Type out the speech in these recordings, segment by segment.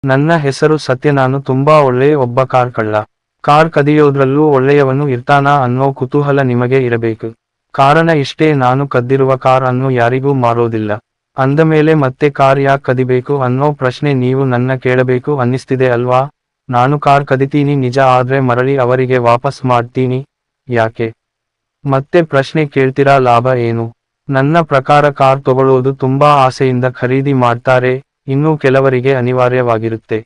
ನನ್ನ ಹೆಸರು ಸತ್ಯ, ನಾನು ತುಂಬಾ ಒಳ್ಳೆ ಒಬ್ಬ ಕಾರ್ ಕಳ್ಳ. ಕಾರ್ ಕದಿಯೋದ್ರಲ್ಲೂ ಒಳ್ಳೆಯವನು ಇರ್ತಾನಾ ಅನ್ನೋ ಕುತೂಹಲ ನಿಮಗೆ ಇರಬೇಕು. ಕಾರಣ ಇಷ್ಟೇ, ನಾನು ಕದ್ದಿರುವ ಕಾರ್ ಅನ್ನು ಯಾರಿಗೂ ಮಾರೋದಿಲ್ಲ. ಅಂದಮೇಲೆ ಮತ್ತೆ ಕಾರ್ ಯಾಕ್ ಕದಿಬೇಕು ಅನ್ನೋ ಪ್ರಶ್ನೆ ನೀವು ನನ್ನ ಕೇಳಬೇಕು ಅನ್ನಿಸ್ತಿದೆ ಅಲ್ವಾ? ನಾನು ಕಾರ್ ಕದಿತೀನಿ ನಿಜ, ಆದ್ರೆ ಮರಳಿ ಅವರಿಗೆ ವಾಪಸ್ ಮಾಡ್ತೀನಿ. ಯಾಕೆ ಮತ್ತೆ ಪ್ರಶ್ನೆ ಕೇಳ್ತೀರಾ? ಲಾಭ ಏನು? ನನ್ನ ಪ್ರಕಾರ ಕಾರ್ ತಗೊಳ್ಳೋದು ತುಂಬಾ ಆಸೆಯಿಂದ ಖರೀದಿ ಮಾಡ್ತಾರೆ, ಇನ್ನೂ ಕೆಲವರಿಗೆ ಅನಿವಾರ್ಯವಾಗಿರುತ್ತೆ.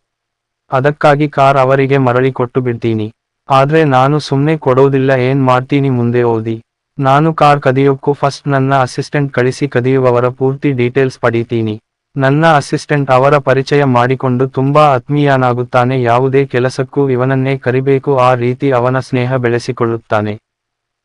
ಅದಕ್ಕಾಗಿ ಕಾರ್ ಅವರಿಗೆ ಮರಳಿ ಕೊಟ್ಟು ಬಿಡ್ತೀನಿ. ಆದ್ರೆ ನಾನು ಸುಮ್ನೆ ಕೊಡೋದಿಲ್ಲ, ಏನ್ ಮಾಡ್ತೀನಿ ಮುಂದೆ ಓದಿ. ನಾನು ಕಾರ್ ಕದಿಯೋಕ್ಕೂ ಫಸ್ಟ್ ನನ್ನ ಅಸಿಸ್ಟೆಂಟ್ ಕಳಿಸಿ ಕದಿಯುವವರ ಪೂರ್ತಿ ಡೀಟೇಲ್ಸ್ ಪಡೀತೀನಿ. ನನ್ನ ಅಸಿಸ್ಟೆಂಟ್ ಅವರ ಪರಿಚಯ ಮಾಡಿಕೊಂಡು ತುಂಬಾ ಆತ್ಮೀಯನಾಗುತ್ತಾನೆ, ಯಾವುದೇ ಕೆಲಸಕ್ಕೂ ಇವನನ್ನೇ ಕರಿಬೇಕು, ಆ ರೀತಿ ಅವನ ಸ್ನೇಹ ಬೆಳೆಸಿಕೊಳ್ಳುತ್ತಾನೆ.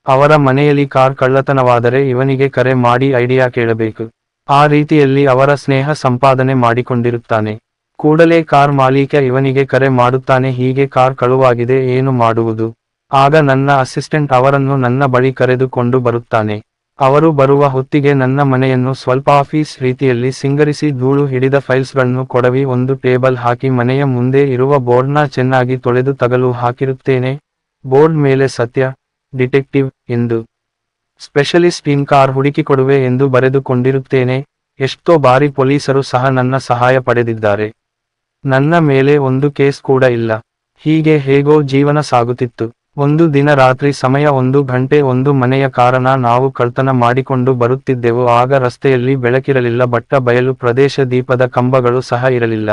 ಅವರ ಮನೆಯಲ್ಲಿ ಕಾರ್ ಕಳ್ಳತನವಾದರೆ ಇವನಿಗೆ ಕರೆ ಮಾಡಿ ಐಡಿಯಾ ಕೇಳಬೇಕು. ಆ ರೀತಿಯಲ್ಲಿ ಅವರ ಸ್ನೇಹ ಸಂಪಾದನೆ ಮಾಡಿಕೊಂಡಿರುತ್ತಾನೆ. ಕೂಡಲೇ ಕಾರ್ ಮಾಲೀಕ ಇವನಿಗೆ ಕರೆ ಮಾಡುತ್ತಾನೆ, ಹೀಗೆ ಕಾರ್ ಕಳುವಾಗಿದೆ, ಏನು ಮಾಡುವುದು? ಆಗ ನನ್ನ ಅಸಿಸ್ಟೆಂಟ್ ಅವರನ್ನು ನನ್ನ ಬಳಿ ಕರೆದುಕೊಂಡು ಬರುತ್ತಾನೆ. ಅವರು ಬರುವ ಹೊತ್ತಿಗೆ ನನ್ನ ಮನೆಯನ್ನು ಸ್ವಲ್ಪ ಆಫೀಸ್ ರೀತಿಯಲ್ಲಿ ಸಿಂಗರಿಸಿ ಧೂಳು ಹಿಡಿದ ಫೈಲ್ಸ್ಗಳನ್ನು ಕೊಡವಿ ಒಂದು ಟೇಬಲ್ ಹಾಕಿ ಮನೆಯ ಮುಂದೆ ಇರುವ ಬೋರ್ಡ್ನ ಚೆನ್ನಾಗಿ ತೊಳೆದು ತಗಲು ಹಾಕಿರುತ್ತೇನೆ. ಬೋರ್ಡ್ ಮೇಲೆ ಸತ್ಯ, ಡಿಟೆಕ್ಟಿವ್ ಎಂದು, ಸ್ಪೆಷಲಿಸ್ಟ್ ಇನ್ ಕಾರ್ ಹುಡುಕಿಕೊಡುವೆ ಎಂದು ಬರೆದುಕೊಂಡಿರುತ್ತೇನೆ. ಎಷ್ಟೋ ಬಾರಿ ಪೊಲೀಸರು ಸಹ ನನ್ನ ಸಹಾಯ ಪಡೆದಿದ್ದಾರೆ. ನನ್ನ ಮೇಲೆ ಒಂದು ಕೇಸ್ ಕೂಡ ಇಲ್ಲ. ಹೀಗೆ ಹೇಗೋ ಜೀವನ ಸಾಗುತ್ತಿತ್ತು. ಒಂದು ದಿನ ರಾತ್ರಿ ಸಮಯ 1 ಗಂಟೆ, ಒಂದು ಮನೆಯ ಕಾರನ್ನ ನಾವು ಕಳ್ತನ ಮಾಡಿಕೊಂಡು ಬರುತ್ತಿದ್ದೆವು. ಆಗ ರಸ್ತೆಯಲ್ಲಿ ಬೆಳಕಿರಲಿಲ್ಲ, ಬಟ್ಟ ಬಯಲು ಪ್ರದೇಶ, ದೀಪದ ಕಂಬಗಳು ಸಹ ಇರಲಿಲ್ಲ.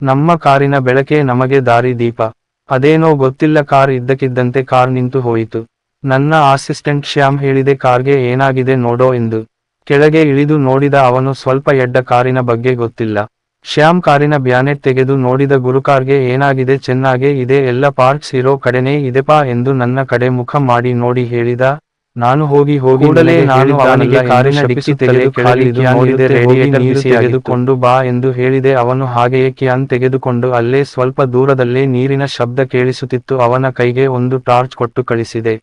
ನಮ್ಮ ಕಾರಿನ ಬೆಳಕೇ ನಮಗೆ ದಾರಿ ದೀಪ. ಅದೇನೋ ಗೊತ್ತಿಲ್ಲ, ಕಾರ್ ಇದ್ದಕ್ಕಿದ್ದಂತೆ ಕಾರ್ ನಿಂತು ಹೋಯಿತು. ನನ್ನ ಅಸಿಸ್ಟೆಂಟ್ ಶ್ಯಾಮ್ ಹೇಳಿದೆ, ಕಾರ್ಗೆ ಏನಾಗಿದೆ ನೋಡೋ ಎಂದು. ಕೆಳಗೆ ಇಳಿದು ನೋಡಿದ ಅವನು, ಸ್ವಲ್ಪ ಎಡ್ಡ, ಕಾರಿನ ಬಗ್ಗೆ ಗೊತ್ತಿಲ್ಲ. ಶ್ಯಾಮ್ ಕಾರಿನ ಬ್ಯಾನೆಟ್ ತೆಗೆದು ನೋಡಿದ, ಗುರು ಕಾರ್ಗೆ ಏನಾಗಿದೆ? ಚೆನ್ನಾಗೇ ಇದೆ, ಎಲ್ಲ ಪಾರ್ಟ್ಸ್ ಇರೋ ಕಡೆನೇ ಇದೆಪಾ ಎಂದು ನನ್ನ ಕಡೆ ಮುಖ ಮಾಡಿ ನೋಡಿ ಹೇಳಿದ. ನಾನು ಹೋಗಿ ಕೂಡಲೇ ನಾನು ಅವನಿಗೆ ಕಾರಿನ ಡಿಕ್ಕಿ ತೆಗೆದು ಕೆಳಗಿಳಿದು ನೋಡಿದೆ, ರೇಡಿಯೇಟರ್ ನೀರು ತೆಗೆದುಕೊಂಡು ಬಾ ಎಂದು ಹೇಳಿದೆ. ಅವನು ಹಾಗೆಯೇ ಕ್ಯಾನ್ ತೆಗೆದುಕೊಂಡು ಅಲ್ಲೇ ಸ್ವಲ್ಪ ದೂರದಲ್ಲೇ ನೀರಿನ ಶಬ್ದ ಕೇಳಿಸುತ್ತಿತ್ತು. ಅವನ ಕೈಗೆ ಒಂದು ಟಾರ್ಚ್ ಕೊಟ್ಟು ಕಳಿಸಿದೆ.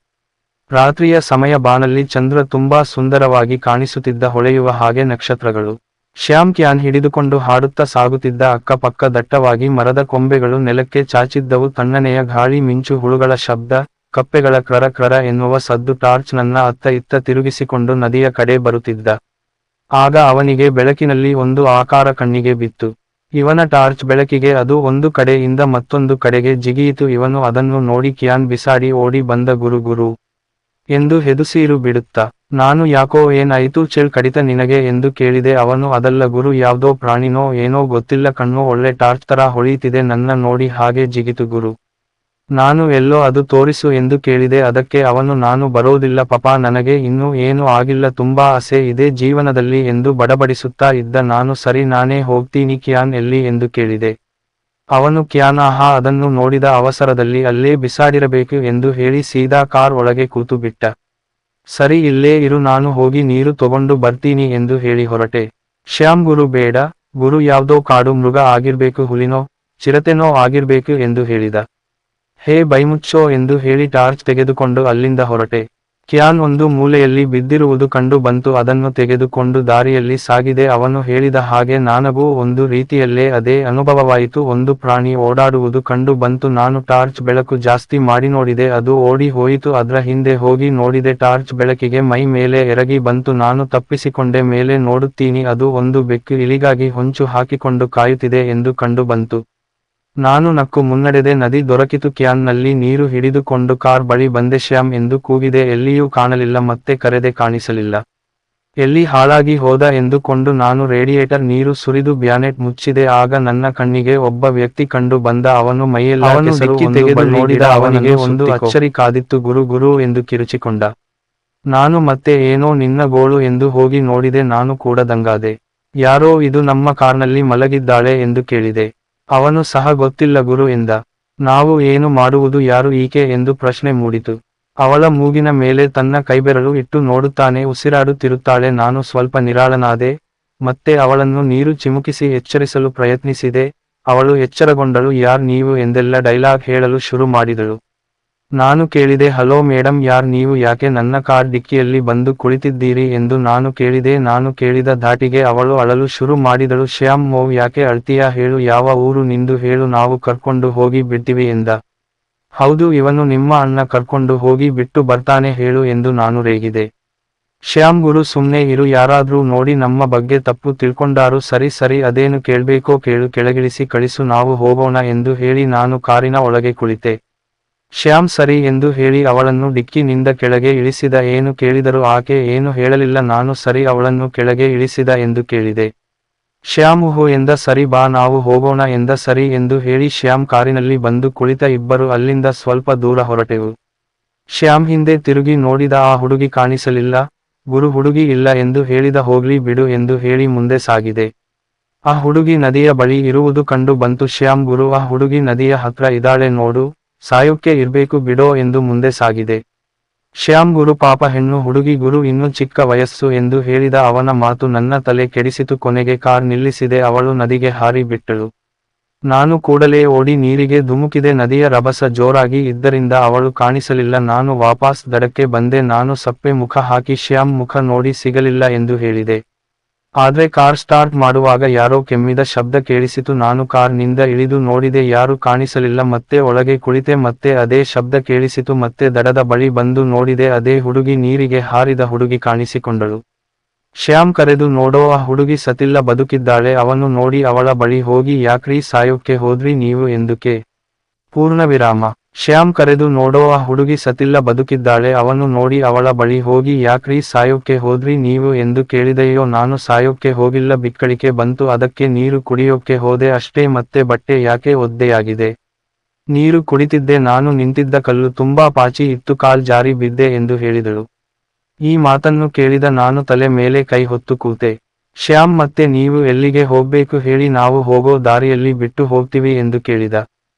ರಾತ್ರಿಯ ಸಮಯ, ಬಾನಲ್ಲಿ ಚಂದ್ರ ತುಂಬಾ ಸುಂದರವಾಗಿ ಕಾಣಿಸುತ್ತಿದ್ದ, ಹೊಳೆಯುವ ಹಾಗೆ ನಕ್ಷತ್ರಗಳು. ಶ್ಯಾಮ್ ಕ್ಯಾನ್ ಹಿಡಿದುಕೊಂಡು ಹಾಡುತ್ತಾ ಸಾಗುತ್ತಿದ್ದ. ಅಕ್ಕಪಕ್ಕ ದಟ್ಟವಾಗಿ ಮರದ ಕೊಂಬೆಗಳು ನೆಲಕ್ಕೆ ಚಾಚಿದ್ದವು. ತಣ್ಣನೆಯ ಗಾಳಿ, ಮಿಂಚು, ಹುಳುಗಳ ಶಬ್ದ, ಕಪ್ಪೆಗಳ ಕ್ರರ ಕ್ರರ ಎನ್ನುವ ಸದ್ದು. ಟಾರ್ಚ್ ನನ್ನ ಅತ್ತ ಇತ್ತ ತಿರುಗಿಸಿಕೊಂಡು ನದಿಯ ಕಡೆ ಬರುತ್ತಿದ್ದ. ಆಗ ಅವನಿಗೆ ಬೆಳಕಿನಲ್ಲಿ ಒಂದು ಆಕಾರ ಕಣ್ಣಿಗೆ ಬಿತ್ತು. ಇವನ ಟಾರ್ಚ್ ಬೆಳಕಿಗೆ ಅದು ಒಂದು ಕಡೆಯಿಂದ ಮತ್ತೊಂದು ಕಡೆಗೆ ಜಿಗಿಯಿತು. ಇವನು ಅದನ್ನು ನೋಡಿ ಕ್ಯಾನ್ ಬಿಸಾಡಿ ಓಡಿ ಬಂದ. ಗುರು ಗುರು ಎಂದು ಹೆದುಸೀರು ಬಿಡುತ್ತಾ, ನಾನು ಯಾಕೋ ಏನಾಯಿತು, ಚೆಳ್ ಕಡಿತ ನಿನಗೆ ಎಂದು ಕೇಳಿದೆ. ಅವನು, ಅದಲ್ಲ ಗುರು, ಯಾವ್ದೋ ಪ್ರಾಣಿನೋ ಏನೋ ಗೊತ್ತಿಲ್ಲ, ಕಣ್ಣು ಒಳ್ಳೆ ಟಾರ್ಚ್ ತರ ಹೊಳೀತಿದೆ, ನನ್ನ ನೋಡಿ ಹಾಗೆ ಜಿಗಿತು ಗುರು. ನಾನು ಎಲ್ಲೋ ಅದು ತೋರಿಸು ಎಂದು ಕೇಳಿದೆ. ಅದಕ್ಕೆ ಅವನು, ನಾನು ಬರೋದಿಲ್ಲ ಪಾಪಾ, ನನಗೆ ಇನ್ನೂ ಏನೂ ಆಗಿಲ್ಲ, ತುಂಬಾ ಆಸೆ ಇದೆ ಜೀವನದಲ್ಲಿ ಎಂದು ಬಡಬಡಿಸುತ್ತಾ ಇದ್ದ. ನಾನು, ಸರಿ ನಾನೇ ಹೋಗ್ತೀನಿ, ಕ್ಯಾನ್ ಎಲ್ಲಿ ಎಂದು ಕೇಳಿದೆ. ಅವನು, ಕ್ಯಾನ್, ಆಹಾ, ಅದನ್ನು ನೋಡಿದ ಅವಸರದಲ್ಲಿ ಅಲ್ಲೇ ಬಿಸಾಡಿರಬೇಕು ಎಂದು ಹೇಳಿ ಸೀದಾ ಕಾರ್ ಒಳಗೆ ಕೂತು ಬಿಟ್ಟ. ಸರಿ ಇಲ್ಲೇ ಇರು, ನಾನು ಹೋಗಿ ನೀರು ತಗೊಂಡು ಬರ್ತೀನಿ ಎಂದು ಹೇಳಿ ಹೊರಟೆ. ಶ್ಯಾಮ್, ಗುರು ಬೇಡ ಗುರು, ಯಾವ್ದೋ ಕಾಡು ಮೃಗ ಆಗಿರ್ಬೇಕು, ಹುಲಿನೋ ಚಿರತೆನೋ ಆಗಿರ್ಬೇಕು ಎಂದು ಹೇಳಿದ. ಹೇ ಬೈಮುಚ್ಚೋ ಎಂದು ಹೇಳಿ ಟಾರ್ಚ್ ತೆಗೆದುಕೊಂಡು ಅಲ್ಲಿಂದ ಹೊರಟೆ. ಕ್ಯಾನ್ ಒಂದು ಮೂಲೆಯಲ್ಲಿ ಬಿದ್ದಿರುವುದು ಕಂಡು ಬಂತು, ಅದನ್ನು ತೆಗೆದುಕೊಂಡು ದಾರಿಯಲ್ಲಿ ಸಾಗಿದೆ. ಅವನು ಹೇಳಿದ ಹಾಗೆ ನನಗೂ ಒಂದು ರೀತಿಯಲ್ಲೇ ಅದೇ ಅನುಭವವಾಯಿತು. ಒಂದು ಪ್ರಾಣಿ ಓಡಾಡುವುದು ಕಂಡು ಬಂತು. ನಾನು ಟಾರ್ಚ್ ಬೆಳಕು ಜಾಸ್ತಿ ಮಾಡಿ ನೋಡಿದೆ, ಅದು ಓಡಿ ಹೋಯಿತು. ಅದ್ರ ಹಿಂದೆ ಹೋಗಿ ನೋಡಿದೆ, ಟಾರ್ಚ್ ಬೆಳಕಿಗೆ ಮೈ ಮೇಲೆ ಎರಗಿ ಬಂತು. ನಾನು ತಪ್ಪಿಸಿಕೊಂಡೆ, ಮೇಲೆ ನೋಡುತ್ತೀನಿ, ಅದು ಒಂದು ಬೆಕ್ಕು ಇಲಿಗಾಗಿ ಹೊಂಚು ಹಾಕಿಕೊಂಡು ಕಾಯುತ್ತಿದೆ ಎಂದು ಕಂಡು ಬಂತು. ನಾನು ನಕ್ಕು ಮುನ್ನಡೆದೆ. ನದಿ ದೊರಕಿತು. ಕ್ಯಾನ್ ನಲ್ಲಿ ನೀರು ಹಿಡಿದುಕೊಂಡು ಕಾರ್ ಬಳಿ ಬಂದೆ. ಶ್ಯಾಮ್ ಎಂದು ಕೂಗಿದೆ, ಎಲ್ಲಿಯೂ ಕಾಣಲಿಲ್ಲ. ಮತ್ತೆ ಕರೆದೆ, ಕಾಣಿಸಲಿಲ್ಲ. ಎಲ್ಲಿ ಹಾಳಾಗಿ ಹೋದ ಎಂದುಕೊಂಡು ನಾನು ರೇಡಿಯೇಟರ್ ನೀರು ಸುರಿದು ಬ್ಯಾನೆಟ್ ಮುಚ್ಚಿದೆ. ಆಗ ನನ್ನ ಕಣ್ಣಿಗೆ ಒಬ್ಬ ವ್ಯಕ್ತಿ ಕಂಡು ಬಂದ. ಅವನು ಮೈಯೆಲ್ಲ ಕೆಸರು, ತೆಗೆದು ನೋಡಿದ. ಅವನಿಗೆ ಒಂದು ಅಚ್ಚರಿ ಕಾದಿತ್ತು. ಗುರು ಗುರು ಎಂದು ಕಿರುಚಿಕೊಂಡ. ನಾನು ಮತ್ತೆ ಏನೋ ನಿನ್ನ ಗೋಳು ಎಂದು ಹೋಗಿ ನೋಡಿದೆ. ನಾನು ಕೂಡ ದಂಗಾದೆ. ಯಾರೋ ಇದು ನಮ್ಮ ಕಾರ್ನಲ್ಲಿ ಮಲಗಿದ್ದಾಳೆ ಎಂದು ಕೇಳಿದೆ. ಅವನು ಸಹ ಗೊತ್ತಿಲ್ಲ ಗುರು ಎಂದ. ನಾವು ಏನು ಮಾಡುವುದು, ಯಾರು ಈಕೆ ಎಂದು ಪ್ರಶ್ನೆ ಮೂಡಿತು. ಅವಳ ಮೂಗಿನ ಮೇಲೆ ತನ್ನ ಕೈಬೆರಳು ಇಟ್ಟು ನೋಡುತ್ತಾನೆ, ಉಸಿರಾಡುತ್ತಿರುತ್ತಾಳೆ. ನಾನು ಸ್ವಲ್ಪ ನಿರಾಳನಾದೆ. ಮತ್ತೆ ಅವಳನ್ನು ನೀರು ಚಿಮುಕಿಸಿ ಎಚ್ಚರಿಸಲು ಪ್ರಯತ್ನಿಸಿದೆ. ಅವಳು ಎಚ್ಚರಗೊಂಡಳು. ಯಾರ್ ನೀವು ಎಂದೆಲ್ಲ ಡೈಲಾಗ್ ಹೇಳಲು ಶುರು ಮಾಡಿದಳು. ನಾನು ಕೇಳಿದೆ, ಹಲೋ ಮೇಡಮ್, ನೀವು ಯಾಕೆ ನನ್ನ ಕಾರ್ ಡಿಕ್ಕಿಯಲ್ಲಿ ಬಂದು ಕುಳಿತಿದ್ದೀರಿ ಎಂದು ನಾನು ಕೇಳಿದ ಧಾಟಿಗೆ ಅವಳು ಅಳಲು ಶುರು ಮಾಡಿದಳು. ಶ್ಯಾಮ್, ಯಾಕೆ ಅಳ್ತೀಯಾ ಹೇಳು, ಯಾವ ಊರು ನಿಂದು ಹೇಳು, ನಾವು ಕರ್ಕೊಂಡು ಹೋಗಿ ಬಿಡ್ತೀವಿ ಎಂದ. ಹೌದು, ಇವನು ನಿಮ್ಮ ಅಣ್ಣ ಕರ್ಕೊಂಡು ಹೋಗಿ ಬಿಟ್ಟು ಬರ್ತಾನೆ ಹೇಳು ಎಂದು ನಾನು ರೇಗಿದೆ. ಶ್ಯಾಮ್, ಗುರು ಸುಮ್ನೆ ಇರು, ಯಾರಾದ್ರೂ ನೋಡಿ ನಮ್ಮ ಬಗ್ಗೆ ತಪ್ಪು ತಿಳ್ಕೊಂಡಾರು. ಸರಿ ಸರಿ, ಅದೇನು ಕೇಳ್ಬೇಕೋ ಕೇಳು, ಕೆಳಗಿಳಿಸಿ ಕಳಿಸು, ನಾವು ಹೋಗೋಣ ಎಂದು ಹೇಳಿ ನಾನು ಕಾರಿನ ಒಳಗೆ ಕುಳಿತೆ. ಶ್ಯಾಮ್ ಸರಿ ಎಂದು ಹೇಳಿ ಅವಳನ್ನು ಡಿಕ್ಕಿ ನಿಂದ ಕೆಳಗೆ ಇಳಿಸಿದ. ಏನು ಕೇಳಿದರೂ ಆಕೆ ಏನು ಹೇಳಲಿಲ್ಲ. ನಾನು ಸರಿ, ಅವಳನ್ನು ಕೆಳಗೆ ಇಳಿಸಿದ ಎಂದು ಕೇಳಿದೆ. ಶ್ಯಾಮ್ ಹೋ ಎಂದ. ಸರಿ ಬಾ, ನಾವು ಹೋಗೋಣ ಎಂದ. ಸರಿ ಎಂದು ಹೇಳಿ ಶ್ಯಾಮ್ ಕಾರಿನಲ್ಲಿ ಬಂದು ಕುಳಿತ. ಇಬ್ಬರು ಅಲ್ಲಿಂದ ಸ್ವಲ್ಪ ದೂರ ಹೊರಟೆವು. ಶ್ಯಾಮ್ ಹಿಂದೆ ತಿರುಗಿ ನೋಡಿದ, ಆ ಹುಡುಗಿ ಕಾಣಿಸಲಿಲ್ಲ. ಗುರು, ಹುಡುಗಿ ಇಲ್ಲ ಎಂದು ಹೇಳಿದ. ಹೋಗ್ಲಿ ಬಿಡು ಎಂದು ಹೇಳಿ ಮುಂದೆ ಸಾಗಿದೆ. ಆ ಹುಡುಗಿ ನದಿಯ ಬಳಿ ಇರುವುದು ಕಂಡು ಬಂತು. ಶ್ಯಾಮ್, ಗುರು, ಆ ಹುಡುಗಿ ನದಿಯ ಹತ್ರ ಇದ್ದಾಳೆ ನೋಡು, ಸಾಯೋಕ್ಕೆ ಇರ್ಬೇಕು ಬಿಡೋ ಎಂದು ಮುಂದೆ ಸಾಗಿದೆ. ಶ್ಯಾಮ್, ಗುರು, ಪಾಪ ಹೆಣ್ಣು ಹುಡುಗಿ ಗುರು, ಇನ್ನು ಚಿಕ್ಕ ವಯಸ್ಸು ಎಂದು ಹೇಳಿದ. ಅವನ ಮಾತು ನನ್ನ ತಲೆ ಕೆಡಿಸಿತು. ಕೊನೆಗೆ ಕಾರ್ ನಿಲ್ಲಿಸಿದೆ. ಅವಳು ನದಿಗೆ ಹಾರಿ ಬಿಟ್ಟಳು. ನಾನು ಕೂಡಲೇ ಓಡಿ ನೀರಿಗೆ ಧುಮುಕಿದೆ. ನದಿಯ ರಭಸ ಜೋರಾಗಿ ಇದ್ದರಿಂದ ಅವಳು ಕಾಣಿಸಲಿಲ್ಲ. ನಾನು ವಾಪಸ್ ದಡಕ್ಕೆ ಬಂದೆ. ನಾನು ಸಪ್ಪೆ ಮುಖ ಹಾಕಿ ಶ್ಯಾಮ್ ಮುಖ ನೋಡಿ ಸಿಗಲಿಲ್ಲ ಎಂದು ಹೇಳಿದೆ. ಆದ್ರೆ ಕಾರ್ ಸ್ಟಾರ್ಟ್ ಮಾಡುವಾಗ ಯಾರೋ ಕೆಮ್ಮಿದ ಶಬ್ದ ಕೇಳಿಸಿತು. ನಾನು ಕಾರ್ ನಿಂದ ಇಳಿದು ನೋಡಿದೆ, ಯಾರು ಕಾಣಿಸಲಿಲ್ಲ. ಮತ್ತೆ ಒಳಗೆ ಕುಳಿತೆ, ಮತ್ತೆ ಅದೇ ಶಬ್ದ ಕೇಳಿಸಿತು. ಮತ್ತೆ ದಡದ ಬಳಿ ಬಂದು ನೋಡಿದೆ, ಅದೇ ಹುಡುಗಿ, ನೀರಿಗೆ ಹಾರಿದ ಹುಡುಗಿ ಕಾಣಿಸಿಕೊಂಡಳು. ಶ್ಯಾಮ್ ಕರೆದು, ನೋಡೋ, ಆ ಹುಡುಗಿ ಸತ್ತಿಲ್ಲ, ಬದುಕಿದ್ದಾಳೆ. ಅವನು ನೋಡಿ ಅವಳ ಬಳಿ ಹೋಗಿ, ಯಾಕ್ರೀ ಸಾಯೋಕ್ಕೆ ಹೋದ್ರಿ ನೀವು ಎಂದುಕೆ ಪೂರ್ಣವಿರಾಮ. ಶ್ಯಾಮ್ ಕರೆದು, ನೋಡೋ, ಆ ಹುಡುಗಿ ಸತ್ತಿಲ್ಲ, ಬದುಕಿದ್ದಾಳೆ. ಅವನು ನೋಡಿ ಅವಳ ಬಳಿ ಹೋಗಿ, ಯಾಕ್ರೀ ಸಾಯೋಕ್ಕೆ ಹೋದ್ರಿ ನೀವು ಎಂದು ಕೇಳಿದೆಯೋ. ನಾನು ಸಾಯೋಕ್ಕೆ ಹೋಗಿಲ್ಲ, ಬಿಕ್ಕಳಿಕೆ ಬಂತು, ಅದಕ್ಕೆ ನೀರು ಕುಡಿಯೋಕ್ಕೆ ಹೋದೆ ಅಷ್ಟೇ. ಮತ್ತೆ ಬಟ್ಟೆ ಯಾಕೆ ಒದ್ದೆಯಾಗಿದೆ, ನೀರು ಕುಡಿತಿದ್ದೆ. ನಾನು ನಿಂತಿದ್ದ ಕಲ್ಲು ತುಂಬಾ ಪಾಚಿ ಇತ್ತು, ಕಾಲ್ ಜಾರಿ ಬಿದ್ದೆ ಎಂದು ಹೇಳಿದಳು. ಈ ಮಾತನ್ನು ಕೇಳಿದ ನಾನು ತಲೆ ಮೇಲೆ ಕೈ ಹೊತ್ತು ಕೂತೆ. ಶ್ಯಾಮ್ ಮತ್ತೆ, ನೀವು ಎಲ್ಲಿಗೆ ಹೋಗ್ಬೇಕು ಹೇಳಿ, ನಾವು ಹೋಗೋ ದಾರಿಯಲ್ಲಿ ಬಿಟ್ಟು ಹೋಗ್ತೀವಿ ಎಂದು ಕೇಳಿದ.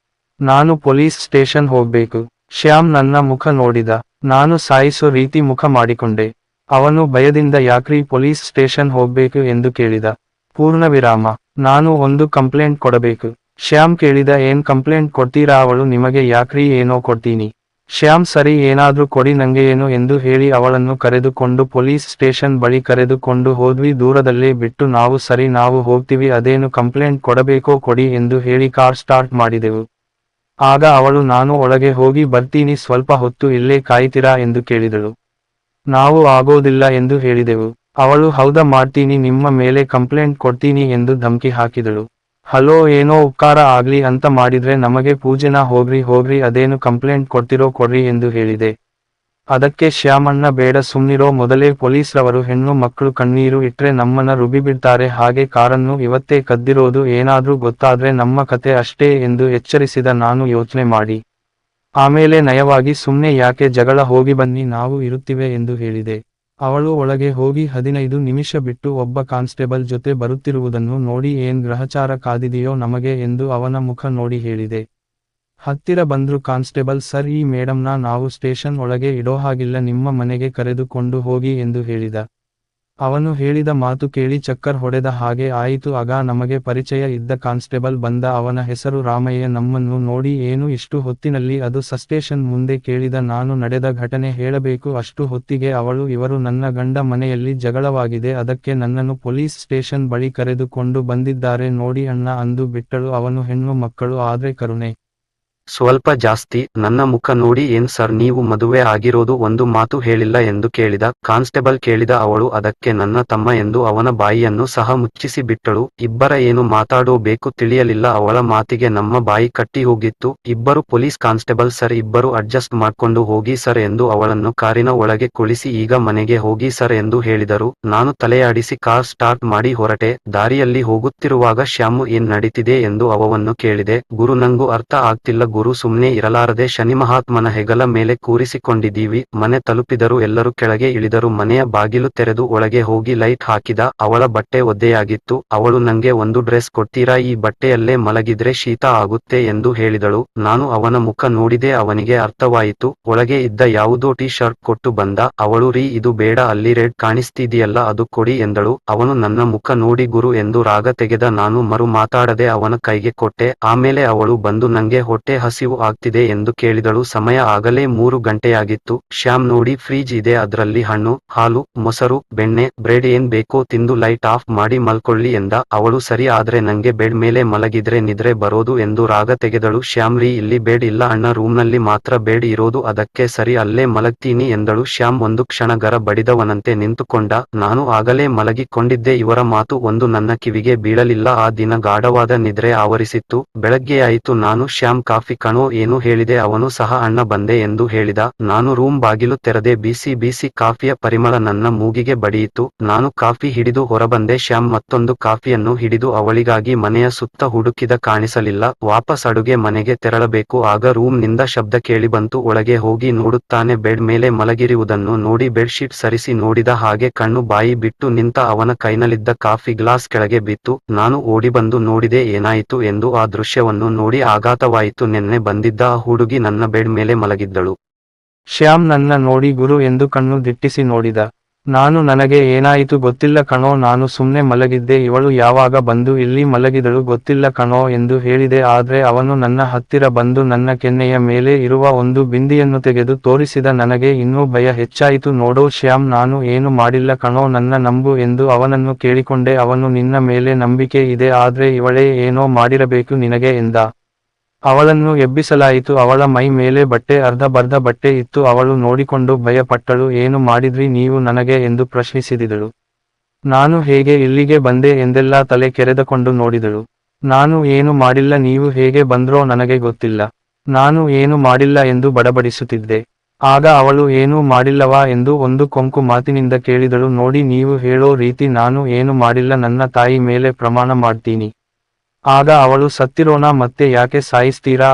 ನಾನು ಪೊಲೀಸ್ ಸ್ಟೇಷನ್ ಹೋಗ್ಬೇಕು. ಶ್ಯಾಮ್ ನನ್ನ ಮುಖ ನೋಡಿದ. ನಾನು ಸಾಯಿಸೋ ರೀತಿ ಮುಖ ಮಾಡಿಕೊಂಡೆ. ಅವನು ಭಯದಿಂದ, ಯಾಕ್ರೀ ಪೊಲೀಸ್ ಸ್ಟೇಷನ್ ಹೋಗ್ಬೇಕು ಎಂದು ಕೇಳಿದ. ಪೂರ್ಣವಿರಾಮ. ನಾನು ಒಂದು ಕಂಪ್ಲೇಂಟ್ ಕೊಡಬೇಕು. ಶ್ಯಾಮ್ ಕೇಳಿದ, ಏನ್ ಕಂಪ್ಲೇಂಟ್ ಕೊಡ್ತೀರಾ, ಅವಳು ನಿಮಗೆ ಯಾಕ್ರೀ, ಏನೋ ಕೊಡ್ತೀನಿ. ಶ್ಯಾಮ್, ಸರಿ, ಏನಾದ್ರೂ ಕೊಡಿ ನಂಗೆ ಏನು ಎಂದು ಹೇಳಿ ಅವಳನ್ನು ಕರೆದುಕೊಂಡು ಪೊಲೀಸ್ ಸ್ಟೇಷನ್ ಬಳಿ ಕರೆದುಕೊಂಡು ಹೋದ್ವಿ. ದೂರದಲ್ಲೇ ಬಿಟ್ಟು ನಾವು, ಸರಿ ನಾವು ಹೋಗ್ತೀವಿ, ಅದೇನು ಕಂಪ್ಲೇಂಟ್ ಕೊಡಬೇಕೋ ಕೊಡಿ ಎಂದು ಹೇಳಿ ಕಾರ್ ಸ್ಟಾರ್ಟ್ ಮಾಡಿದೆವು. ಆಗ ಅವಳು, ನಾನು ಒಳಗೆ ಹೋಗಿ ಬರ್ತೀನಿ, ಸ್ವಲ್ಪ ಹೊತ್ತು ಇಲ್ಲೇ ಕಾಯ್ತೀರಾ ಎಂದು ಕೇಳಿದಳು. ನಾವು ಆಗೋದಿಲ್ಲ ಎಂದು ಹೇಳಿದೆವು. ಅವಳು, ಹೌದಾ, ಮಾಡ್ತೀನಿ, ನಿಮ್ಮ ಮೇಲೆ ಕಂಪ್ಲೇಂಟ್ ಕೊಡ್ತೀನಿ ಎಂದು ಧಮ್ಕಿ ಹಾಕಿದಳು. ಹಲೋ, ಏನೋ ಉಪಕಾರ ಆಗ್ಲಿ ಅಂತ ಮಾಡಿದ್ರೆ ನಮಗೆ ಪೂಜೆನಾ, ಹೋಗ್ರಿ, ಅದೇನು ಕಂಪ್ಲೇಂಟ್ ಕೊಡ್ತಿರೋ ಕೊಡ್ರಿ ಎಂದು ಹೇಳಿದೆ. ಅದಕ್ಕೆ ಶ್ಯಾಮಣ್ಣ, ಬೇಡ ಸುಮ್ನಿರೋ, ಮೊದಲೇ ಪೊಲೀಸ್ರವರು ಹೆಣ್ಣು ಮಕ್ಕಳು ಕಣ್ಣೀರು ಇಟ್ರೆ ನಮ್ಮನ್ನ ರುಬ್ಬಿಬಿಡ್ತಾರೆ, ಹಾಗೆ ಕಾರನ್ನು ಇವತ್ತೇ ಕದ್ದಿರೋದು, ಏನಾದ್ರೂ ಗೊತ್ತಾದ್ರೆ ನಮ್ಮ ಕತೆ ಅಷ್ಟೇ ಎಂದು ಎಚ್ಚರಿಸಿದ. ನಾನು ಯೋಚ್ನೆ ಮಾಡಿ ಆಮೇಲೆ ನಯವಾಗಿ, ಸುಮ್ನೆ ಯಾಕೆ ಜಗಳ, ಹೋಗಿ ಬನ್ನಿ, ನಾವು ಇರುತ್ತಿವೆ ಎಂದು ಹೇಳಿದೆ. ಅವಳು ಒಳಗೆ ಹೋಗಿ 15 ನಿಮಿಷ ಬಿಟ್ಟು ಒಬ್ಬ ಕಾನ್ಸ್ಟೇಬಲ್ ಜೊತೆ ಬರುತ್ತಿರುವುದನ್ನು ನೋಡಿ, ಏನ್ ಗ್ರಹಚಾರ ಕಾದಿದೆಯೋ ನಮಗೆ ಎಂದು ಅವನ ಮುಖ ನೋಡಿ ಹೇಳಿದೆ. ಹತ್ತಿರ ಬಂದ್ರು ಕಾನ್ಸ್ಟೇಬಲ್. ಸರ್, ಈ ಮೇಡಮ್ನ ನಾವು ಸ್ಟೇಷನ್ ಒಳಗೆ ಇಡೋಹಾಗಿಲ್ಲ, ನಿಮ್ಮ ಮನೆಗೆ ಕರೆದುಕೊಂಡು ಹೋಗಿ ಎಂದು ಹೇಳಿದ. ಅವನು ಹೇಳಿದ ಮಾತು ಕೇಳಿ ಚಕ್ಕರ್ ಹೊಡೆದ ಹಾಗೆ ಆಯಿತು. ಆಗ ನಮಗೆ ಪರಿಚಯ ಇದ್ದ ಕಾನ್ಸ್ಟೇಬಲ್ ಬಂದ. ಅವನ ಹೆಸರು ರಾಮಯ್ಯ. ನಮ್ಮನ್ನು ನೋಡಿ, ಏನು ಇಷ್ಟು ಹೊತ್ತಿನಲ್ಲಿ, ಅದು ಸಸ್ಟೇಷನ್ ಮುಂದೆ ಕೇಳಿದ. ನಾನು ನಡೆದ ಘಟನೆ ಹೇಳಬೇಕು. ಅಷ್ಟು ಹೊತ್ತಿಗೆ ಅವಳು, ಇವರು ನನ್ನ ಗಂಡ ಮನೆಯಲ್ಲಿ ಜಗಳವಾಗಿದೆ, ಅದಕ್ಕೆ ನನ್ನನ್ನು ಪೊಲೀಸ್ ಸ್ಟೇಷನ್ ಬಳಿ ಕರೆದುಕೊಂಡು ಬಂದಿದ್ದಾರೆ ನೋಡಿ ಅಣ್ಣ ಅಂದು ಬಿಟ್ಟಳು. ಅವನು, ಹೆಣ್ಣು ಮಕ್ಕಳು ಆದ್ರೆ ಕರುಣೆ ಸ್ವಲ್ಪ ಜಾಸ್ತಿ. ನನ್ನ ಮುಖ ನೋಡಿ, ಏನ್ ಸರ್ ನೀವು ಮದುವೆ ಆಗಿರೋದು, ಒಂದು ಮಾತು ಹೇಳಿಲ್ಲ ಎಂದು ಕೇಳಿದ. ಕಾನ್ಸ್ಟೇಬಲ್ ಕೇಳಿದ. ಅವಳು, ಅದಕ್ಕೆ ನನ್ನ ತಮ್ಮ ಎಂದು ಅವನ ಬಾಯಿಯನ್ನು ಸಹ ಮುಚ್ಚಿಸಿ ಬಿಟ್ಟಳು. ಇಬ್ಬರ ಏನು ಮಾತಾಡೋಬೇಕು ತಿಳಿಯಲಿಲ್ಲ. ಅವಳ ಮಾತಿಗೆ ನಮ್ಮ ಬಾಯಿ ಕಟ್ಟಿ ಹೋಗಿತ್ತು. ಇಬ್ಬರು ಪೊಲೀಸ್ ಕಾನ್ಸ್ಟೇಬಲ್, ಸರ್ ಇಬ್ಬರು ಅಡ್ಜಸ್ಟ್ ಮಾಡ್ಕೊಂಡು ಹೋಗಿ ಸರ್ ಎಂದು ಅವಳನ್ನು ಕಾರಿನ ಒಳಗೆ ಕುಳಿಸಿ, ಈಗ ಮನೆಗೆ ಹೋಗಿ ಸರ್ ಎಂದು ಹೇಳಿದರು. ನಾನು ತಲೆಯಾಡಿಸಿ ಕಾರ್ ಸ್ಟಾರ್ಟ್ ಮಾಡಿ ಹೊರಟೆ. ದಾರಿಯಲ್ಲಿ ಹೋಗುತ್ತಿರುವಾಗ ಶ್ಯಾಮು, ಏನ್ ನಡೀತಿದೆ ಎಂದು ಅವವನ್ನು ಕೇಳಿದೆ. ಗುರು, ನಂಗೂ ಅರ್ಥ ಆಗ್ತಿಲ್ಲ ಗುರು, ಸುಮ್ನೆ ಇರಲಾರದೆ ಶನಿಮಹಾತ್ಮನ ಹೆಗಲ ಮೇಲೆ ಕೂರಿಸಿಕೊಂಡಿದ್ದೀವಿ. ಮನೆ ತಲುಪಿದರು. ಎಲ್ಲರೂ ಕೆಳಗೆ ಇಳಿದರು. ಮನೆಯ ಬಾಗಿಲು ತೆರೆದು ಒಳಗೆ ಹೋಗಿ ಲೈಟ್ ಹಾಕಿದ. ಅವಳ ಬಟ್ಟೆ ಒದ್ದೆಯಾಗಿತ್ತು. ಅವಳು, ನಂಗೆ ಒಂದು ಡ್ರೆಸ್ ಕೊಡ್ತೀರಾ, ಈ ಬಟ್ಟೆಯಲ್ಲೇ ಮಲಗಿದ್ರೆ ಶೀತ ಆಗುತ್ತೆ ಎಂದು ಹೇಳಿದಳು. ನಾನು ಅವನ ಮುಖ ನೋಡಿದೆ. ಅವನಿಗೆ ಅರ್ಥವಾಯಿತು. ಒಳಗೆ ಇದ್ದ ಯಾವುದೋ ಟೀ ಶರ್ಟ್ ಕೊಟ್ಟು ಬಂದ. ಅವಳು, ರೀ ಇದು ಬೇಡ, ಅಲ್ಲಿ ರೆಡ್ ಕಾಣಿಸ್ತಿದೆಯಲ್ಲ ಅದು ಕೊಡಿ ಎಂದಳು. ಅವನು ನನ್ನ ಮುಖ ನೋಡಿ ಗುರು ಎಂದು ರಾಗ ತೆಗೆದ. ನಾನು ಮರು ಮಾತಾಡದೆ ಅವನ ಕೈಗೆ ಕೊಟ್ಟೆ. ಆಮೇಲೆ ಅವಳು ಬಂದು ನಂಗೆ ಹೊಟ್ಟೆ ಹಸಿವು ಆಗ್ತಿದೆ ಎಂದು ಕೇಳಿದಳು. ಸಮಯ ಆಗಲೇ 3 ಗಂಟೆಯಾಗಿತ್ತು. ಶ್ಯಾಮ್ ನೋಡಿ ಫ್ರಿಜ್ ಇದೆ, ಅದ್ರಲ್ಲಿ ಹಣ್ಣು, ಹಾಲು, ಮೊಸರು, ಬೆಣ್ಣೆ, ಬ್ರೆಡ್ ಏನ್ ಬೇಕೋ ತಿಂದು ಲೈಟ್ ಆಫ್ ಮಾಡಿ ಮಲ್ಕೊಳ್ಳಿ ಎಂದ. ಅವಳು ಸರಿ, ಆದ್ರೆ ನಂಗೆ ಬೆಡ್ ಮೇಲೆ ಮಲಗಿದ್ರೆ ನಿದ್ರೆ ಬರೋದು ಎಂದು ರಾಗ ತೆಗೆದಳು. ಶ್ಯಾಮ್ ರೀ, ಇಲ್ಲಿ ಬೆಡ್ ಇಲ್ಲ ಅಣ್ಣ, ರೂಮ್ನಲ್ಲಿ ಮಾತ್ರ ಬೆಡ್ ಇರೋದು, ಅದಕ್ಕೆ ಸರಿ ಅಲ್ಲೇ ಮಲಗ್ತೀನಿ ಎಂದಳು. ಶ್ಯಾಮ್ ಒಂದು ಕ್ಷಣ ಗರ ಬಡಿದವನಂತೆ ನಿಂತುಕೊಂಡ. ನಾನು ಆಗಲೇ ಮಲಗಿಕೊಂಡಿದ್ದೆ, ಇವರ ಮಾತು ಒಂದು ನನ್ನ ಕಿವಿಗೆ ಬೀಳಲಿಲ್ಲ. ಆ ದಿನ ಗಾಢವಾದ ನಿದ್ರೆ ಆವರಿಸಿತ್ತು. ಬೆಳಗ್ಗೆಯಾಯಿತು. ನಾನು ಶ್ಯಾಮ್ ಕಾಫಿ ಕಣೋ ಏನು ಹೇಳಿದೆ. ಅವನು ಸಹ ಅಣ್ಣ ಬಂದೆ ಎಂದು ಹೇಳಿದ. ನಾನು ರೂಮ್ ಬಾಗಿಲು ತೆರೆದೆ. ಬಿಸಿ ಬಿಸಿ ಕಾಫಿಯ ಪರಿಮಳ ನನ್ನ ಮೂಗಿಗೆ ಬಡಿಯಿತು. ನಾನು ಕಾಫಿ ಹಿಡಿದು ಹೊರಬಂದೆ. ಶ್ಯಾಮ್ ಮತ್ತೊಂದು ಕಾಫಿಯನ್ನು ಹಿಡಿದು ಅವಳಿಗಾಗಿ ಮನೆಯ ಸುತ್ತ ಹುಡುಕಿದ, ಕಾಣಿಸಲಿಲ್ಲ. ವಾಪಸ್ ಅಡುಗೆ ಮನೆಗೆ ತೆರಳಬೇಕು. ಆಗ ರೂಮ್ ನಿಂದ ಶಬ್ದ ಕೇಳಿಬಂತು. ಒಳಗೆ ಹೋಗಿ ನೋಡುತ್ತಾನೆ, ಬೆಡ್ ಮೇಲೆ ಮಲಗಿರುವುದನ್ನು ನೋಡಿ ಬೆಡ್ಶೀಟ್ ಸರಿಸಿ ನೋಡಿದ ಹಾಗೆ ಕಣ್ಣು ಬಾಯಿ ಬಿಟ್ಟು ನಿಂತ. ಅವನ ಕೈನಲ್ಲಿದ್ದ ಕಾಫಿ ಗ್ಲಾಸ್ ಕೆಳಗೆ ಬಿತ್ತು. ನಾನು ಓಡಿಬಂದು ನೋಡಿದೆ ಏನಾಯಿತು ಎಂದು. ಆ ದೃಶ್ಯವನ್ನು ನೋಡಿ ಆಘಾತವಾಯಿತು. ನೆನ್ನೆ ಬಂದಿದ್ದ ಆ ಹುಡುಗಿ ನನ್ನ ಬೆಡ್ ಮೇಲೆ ಮಲಗಿದ್ದಳು. ಶ್ಯಾಮ್ ನನ್ನ ನೋಡಿ ಗುರು ಎಂದು ಕಣ್ಣು ದಿಟ್ಟಿಸಿ ನೋಡಿದ. ನನಗೆ ಏನಾಯಿತು ಗೊತ್ತಿಲ್ಲ ಕಣೋ, ನಾನು ಸುಮ್ನೆ ಮಲಗಿದ್ದೆ, ಇವಳು ಯಾವಾಗ ಬಂದು ಇಲ್ಲಿ ಮಲಗಿದಳು ಗೊತ್ತಿಲ್ಲ ಕಣೋ ಎಂದು ಹೇಳಿದೆ. ಆದ್ರೆ ಅವನು ನನ್ನ ಹತ್ತಿರ ಬಂದು ನನ್ನ ಕೆನ್ನೆಯ ಮೇಲೆ ಇರುವ ಒಂದು ಬಿಂದಿಯನ್ನು ತೆಗೆದು ತೋರಿಸಿದ. ನನಗೆ ಇನ್ನೂ ಭಯ ಹೆಚ್ಚಾಯಿತು. ನೋಡೋ ಶ್ಯಾಮ್, ನಾನು ಏನು ಮಾಡಿಲ್ಲ ಕಣೋ, ನನ್ನ ನಂಬು ಎಂದು ಅವನನ್ನು ಕೇಳಿಕೊಂಡೆ. ಅವನು ನಿನ್ನ ಮೇಲೆ ನಂಬಿಕೆ ಇದೆ, ಆದ್ರೆ ಇವಳೇ ಏನೋ ಮಾಡಿರಬೇಕು ನಿನಗೆ ಎಂದ. ಅವಳನ್ನು ಎಬ್ಬಿಸಲಾಯಿತು. ಅವಳ ಮೈ ಮೇಲೆ ಬಟ್ಟೆ, ಅರ್ಧಬರ್ಧ ಬಟ್ಟೆ ಇತ್ತು. ಅವಳು ನೋಡಿಕೊಂಡು ಭಯಪಟ್ಟಳು. ಏನು ಮಾಡಿದ್ರಿ ನೀವು ನನಗೆ ಎಂದು ಪ್ರಶ್ನಿಸಿದಳು. ನಾನು ಹೇಗೆ ಇಲ್ಲಿಗೆ ಬಂದೆ ಎಂದೆಲ್ಲ ತಲೆ ಕೆರೆದುಕೊಂಡು ನೋಡಿದಳು. ನಾನು ಏನು ಮಾಡಿಲ್ಲ, ನೀವು ಹೇಗೆ ಬಂದ್ರೋ ನನಗೆ ಗೊತ್ತಿಲ್ಲ, ನಾನು ಏನು ಮಾಡಿಲ್ಲ ಎಂದು ಬಡಬಡಿಸುತ್ತಿದ್ದೆ. ಆಗ ಅವಳು ಏನೂ ಮಾಡಿಲ್ಲವಾ ಎಂದು ಒಂದು ಕೊಂಕು ಮಾತಿನಿಂದ ಕೇಳಿದಳು. ನೋಡಿ, ನೀವು ಹೇಳೋ ರೀತಿ ನಾನು ಏನು ಮಾಡಿಲ್ಲ, ನನ್ನ ತಾಯಿ ಮೇಲೆ ಪ್ರಮಾಣ ಮಾಡ್ತೀನಿ. ಆಗ ಅವಳು, ಸತ್ತಿರೋಣ ಮತ್ತೆ ಯಾಕೆ ಸಾಯಿಸ್ತೀರಾ?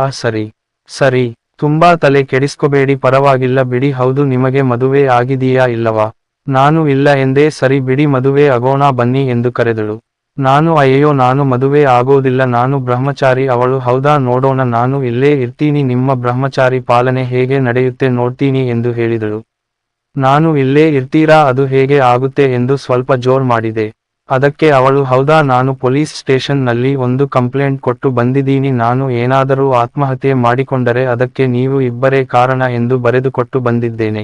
ಸರಿ, ತುಂಬಾ ತಲೆ ಕೆಡಿಸ್ಕೋಬೇಡಿ, ಪರವಾಗಿಲ್ಲ ಬಿಡಿ. ಹೌದು, ನಿಮಗೆ ಮದುವೆ ಆಗಿದೀಯಾ ಇಲ್ಲವಾ? ನಾನು ಇಲ್ಲ ಎಂದೇ. ಸರಿ ಬಿಡಿ, ಮದುವೆ ಆಗೋಣ ಬನ್ನಿ ಎಂದು ಕರೆದಳು. ನಾನು ಅಯ್ಯೋ, ನಾನು ಮದುವೆ ಆಗೋದಿಲ್ಲ, ನಾನು ಬ್ರಹ್ಮಚಾರಿ. ಅವಳು, ಹೌದಾ, ನೋಡೋಣ, ನಾನು ಇಲ್ಲೇ ಇರ್ತೀನಿ, ನಿಮ್ಮ ಬ್ರಹ್ಮಚಾರಿ ಪಾಲನೆ ಹೇಗೆ ನಡೆಯುತ್ತೆ ನೋಡ್ತೀನಿ ಎಂದು ಹೇಳಿದಳು. ನಾನು ಇಲ್ಲೇ ಇರ್ತೀರಾ? ಅದು ಹೇಗೆ ಆಗುತ್ತೆ ಎಂದು ಸ್ವಲ್ಪ ಜೋರ್ ಮಾಡಿದೆ. ಅದಕ್ಕೆ ಅವಳು, ಹೌದಾ, ನಾನು ಪೊಲೀಸ್ ಸ್ಟೇಷನ್ ನಲ್ಲಿ ಒಂದು ಕಂಪ್ಲೇಂಟ್ ಕೊಟ್ಟು ಬಂದಿದ್ದೀನಿ. ನಾನು ಏನಾದರೂ ಆತ್ಮಹತ್ಯೆ ಮಾಡಿಕೊಂಡರೆ ಅದಕ್ಕೆ ನೀವು ಇಬ್ಬರೇ ಕಾರಣ ಎಂದು ಬರೆದುಕೊಟ್ಟು ಬಂದಿದ್ದೇನೆ.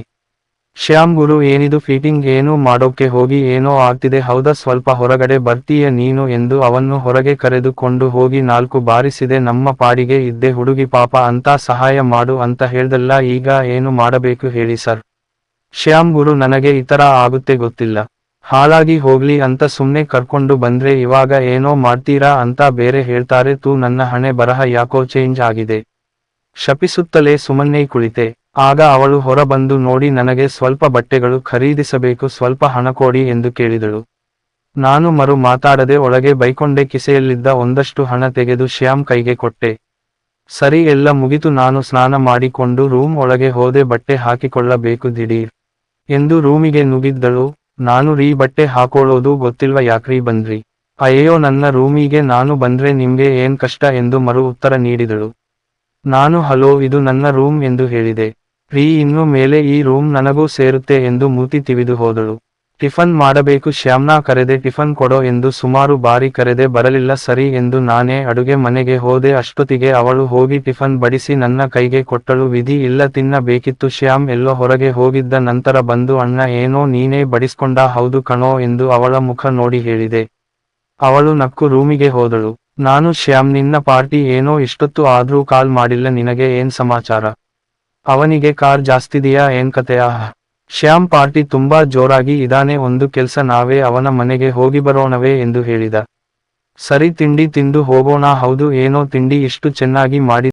ಶ್ಯಾಮ್, ಗುರು ಏನಿದು ಫೀಟಿಂಗ್? ಏನೂ ಮಾಡೋಕೆ ಹೋಗಿ ಏನೋ ಆಗ್ತಿದೆ. ಹೌದಾ, ಸ್ವಲ್ಪ ಹೊರಗಡೆ ಬರ್ತೀಯ ನೀನು ಎಂದು ಅವನ್ನು ಹೊರಗೆ ಕರೆದುಕೊಂಡು ಹೋಗಿ 4 ಬಾರಿಸಿದೆ. ನಮ್ಮ ಪಾಡಿಗೆ ಇದ್ದೆ ಹುಡುಗಿ ಪಾಪ ಅಂತ ಸಹಾಯ ಮಾಡು ಅಂತ ಹೇಳ್ದಲ್ಲ, ಈಗ ಏನು ಮಾಡಬೇಕು ಹೇಳಿ ಸರ್? ಶ್ಯಾಮ್, ಗುರು ನನಗೆ ಇತರ ಆಗುತ್ತೆ ಗೊತ್ತಿಲ್ಲ, ಹಾಳಾಗಿ ಹೋಗ್ಲಿ ಅಂತ ಸುಮ್ನೆ ಕರ್ಕೊಂಡು ಬಂದ್ರೆ ಇವಾಗ ಏನೋ ಮಾಡ್ತೀರಾ ಅಂತ ಬೇರೆ ಹೇಳ್ತಾರೆ. ನನ್ನ ಹಣೆ ಬರಹ ಯಾಕೋ ಚೇಂಜ್ ಆಗಿದೆ. ಶಪಿಸುತ್ತಲೇ ಸುಮ್ಮನೆ ಕುಳಿತೆ. ಆಗ ಅವಳು ಹೊರಬಂದು ನೋಡಿ, ನನಗೆ ಸ್ವಲ್ಪ ಬಟ್ಟೆಗಳು ಖರೀದಿಸಬೇಕು, ಸ್ವಲ್ಪ ಹಣ ಕೊಡಿ ಎಂದು ಕೇಳಿದಳು. ನಾನು ಮರು ಮಾತಾಡದೆ ಒಳಗೆ ಬೈಕೊಂಡೆ. ಕಿಸೆಯಲ್ಲಿದ್ದ ಒಂದಷ್ಟು ಹಣ ತೆಗೆದು ಶ್ಯಾಮ್ ಕೈಗೆ ಕೊಟ್ಟೆ. ಸರಿ, ಎಲ್ಲ ಮುಗಿತು. ನಾನು ಸ್ನಾನ ಮಾಡಿಕೊಂಡು ರೂಮ್ ಒಳಗೆ ಹೋದೆ. ಬಟ್ಟೆ ಹಾಕಿಕೊಳ್ಳಬೇಕು ದಿಢೀರ್ ಎಂದು ರೂಮಿಗೆ ನುಗ್ಗಿದ್ದಳು. ನಾನು, ರೀ, ಬಟ್ಟೆ ಹಾಕೊಳ್ಳೋದು ಗೊತ್ತಿಲ್ವ, ಯಾಕ್ರೀ ಬಂದ್ರಿ? ಅಯ್ಯೋ, ನನ್ನ ರೂಮಿಗೆ ನಾನು ಬಂದ್ರೆ ನಿಮ್ಗೆ ಏನ್ ಕಷ್ಟ ಎಂದು ಮರು ಉತ್ತರ ನೀಡಿದಳು. ನಾನು, ಹಲೋ, ಇದು ನನ್ನ ರೂಮ್ ಎಂದು ಹೇಳಿದೆ. ರೀ, ಇನ್ನು ಮೇಲೆ ಈ ರೂಮ್ ನನಗೂ ಸೇರುತ್ತೆ ಎಂದು ಮೂತಿ ತಿವಿದು ಹೋದಳು. ಟಿಫನ್ ಮಾಡಬೇಕು. ಶ್ಯಾಮ್ನ ಕರೆದೆ. ಟಿಫನ್ ಕೊಡೋ ಎಂದು ಸುಮಾರು ಬಾರಿ ಕರೆದೆ, ಬರಲಿಲ್ಲ. ಸರಿ ಎಂದು ನಾನೇ ಅಡುಗೆ ಮನೆಗೆ ಹೋದೆ. ಅಷ್ಟೊತ್ತಿಗೆ ಅವಳು ಹೋಗಿ ಟಿಫನ್ ಬಡಿಸಿ ನನ್ನ ಕೈಗೆ ಕೊಟ್ಟಳು. ವಿಧಿ ಇಲ್ಲ, ತಿನ್ನಬೇಕಿತ್ತು. ಶ್ಯಾಮ್ ಎಲ್ಲೋ ಹೊರಗೆ ಹೋಗಿದ್ದ. ನಂತರ ಬಂದು, ಅಣ್ಣ ಏನೋ ನೀನೇ ಬಡಿಸ್ಕೊಂಡ? ಹೌದು ಕಣೋ ಎಂದು ಅವಳ ಮುಖ ನೋಡಿ ಹೇಳಿದೆ. ಅವಳು ನಕ್ಕು ರೂಮಿಗೆ ಹೋದಳು. ನಾನು, ಶ್ಯಾಮ್, ನಿನ್ನ ಪಾರ್ಟಿ ಏನೋ ಇಷ್ಟೊತ್ತು ಆದ್ರೂ ಕಾಲ್ ಮಾಡಿಲ್ಲ, ನಿನಗೆ ಏನ್ ಸಮಾಚಾರ? ಅವನಿಗೆ ಕಾರ್ ಜಾಸ್ತಿದೆಯಾ? ಏನ್ ಕತೆಯಾ? ಶ್ಯಾಮ್, ಪಾರ್ಟಿ ತುಂಬಾ ಜೋರಾಗಿ ಇದಾನೆ, ಒಂದು ಕೆಲ್ಸ, ನಾವೇ ಅವನ ಮನೆಗೆ ಹೋಗಿಬರೋಣವೇ ಎಂದು ಹೇಳಿದ. ಸರಿ, ತಿಂಡಿ ತಿಂದು ಹೋಗೋಣ. ಹೌದು, ಏನೋ ತಿಂಡಿ ಇಷ್ಟು ಚೆನ್ನಾಗಿ ಮಾಡಿ